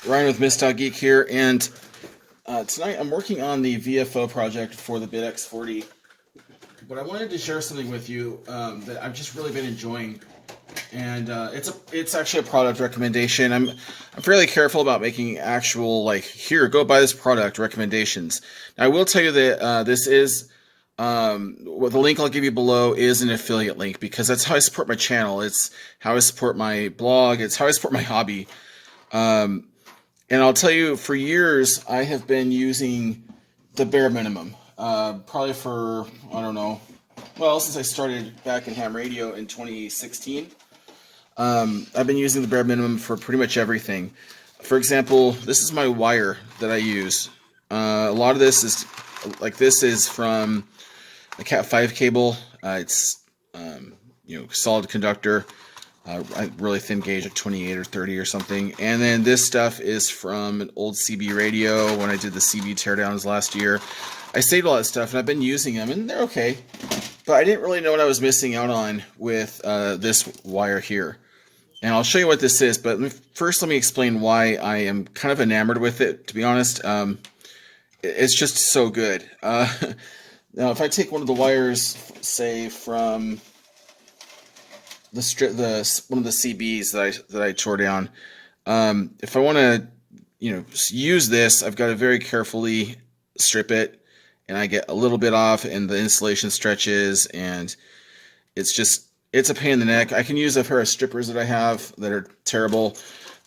Ryan with Mist.Geek here, and tonight I'm working on the VFO project for the BitX40. But I wanted to share something with you that I've just really been enjoying, and it's actually a product recommendation. I'm fairly careful about making actual here, go buy this product recommendations. Now, I will tell you that this is well, the link I'll give you below is an affiliate link because that's how I support my channel. It's how I support my blog. It's how I support my hobby. And I'll tell you, for years, I have been using the bare minimum. Probably for, I don't know, well, since I started back in ham radio in 2016. I've been using the bare minimum for pretty much everything. For example, this is my wire that I use. A lot of this is from a Cat5 cable. It's solid conductor. Really thin gauge, like 28 or 30 or something. And then this stuff is from an old CB radio when I did the CB teardowns last year. I saved a lot of stuff, and I've been using them, and they're okay. But I didn't really know what I was missing out on with this wire here. And I'll show you what this is, but first let me explain why I am kind of enamored with it, to be honest. It's just so good. Now, if I take one of the wires, say, from one of the CBs that I tore down. If I want to, use this, I've got to very carefully strip it, and I get a little bit off, and the insulation stretches, and it's a pain in the neck. I can use a pair of strippers that I have that are terrible,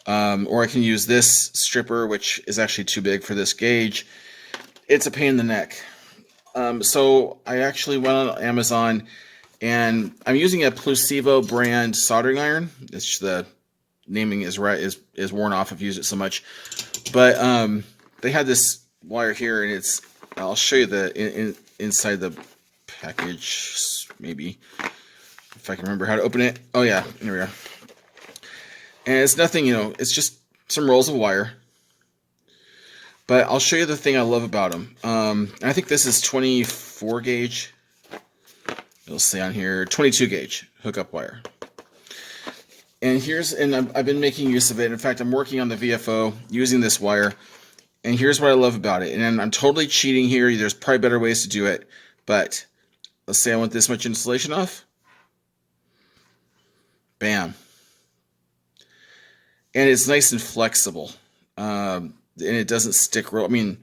or I can use this stripper, which is actually too big for this gauge. It's a pain in the neck. So I actually went on Amazon. And I'm using a Plusivo brand soldering iron. It's the naming is worn off. I've used it so much, but they had this wire here, and I'll show you the inside the package, maybe if I can remember how to open it. Oh yeah, here we are. And it's nothing, it's just some rolls of wire. But I'll show you the thing I love about them. I think this is 24 gauge. You'll see on here 22 gauge hookup wire. And I've been making use of it. In fact, I'm working on the VFO using this wire. And here's what I love about it. And I'm totally cheating here. There's probably better ways to do it. But let's say I want this much insulation off. Bam. And it's nice and flexible. And it doesn't stick real. I mean,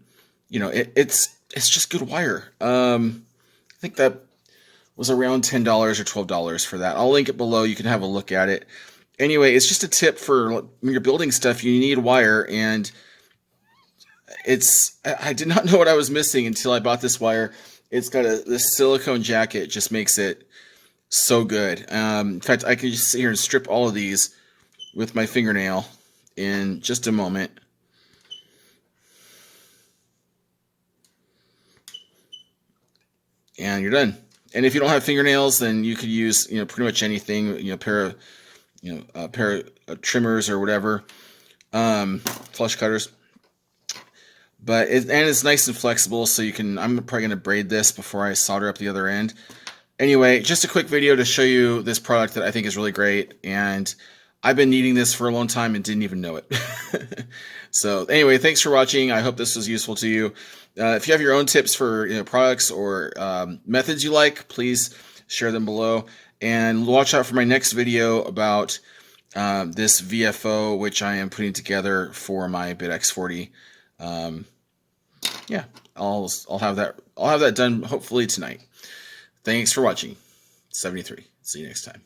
it's just good wire. I think that was around $10 or $12 for that. I'll link it below. You can have a look at it. Anyway, it's just a tip for when you're building stuff, you need wire, and I did not know what I was missing until I bought this wire. It's got this silicone jacket, just makes it so good. In fact, I can just sit here and strip all of these with my fingernail in just a moment. And you're done. And if you don't have fingernails, then you could use, pretty much anything, a pair of trimmers or whatever, flush cutters. But it's nice and flexible, so I'm probably going to braid this before I solder up the other end. Anyway, just a quick video to show you this product that I think is really great, and I've been needing this for a long time and didn't even know it. So anyway, thanks for watching. I hope this was useful to you. If you have your own tips for products or methods you like, please share them below. And watch out for my next video about this VFO, which I am putting together for my BitX40. Yeah, I'll have that done hopefully tonight. Thanks for watching. 73. See you next time.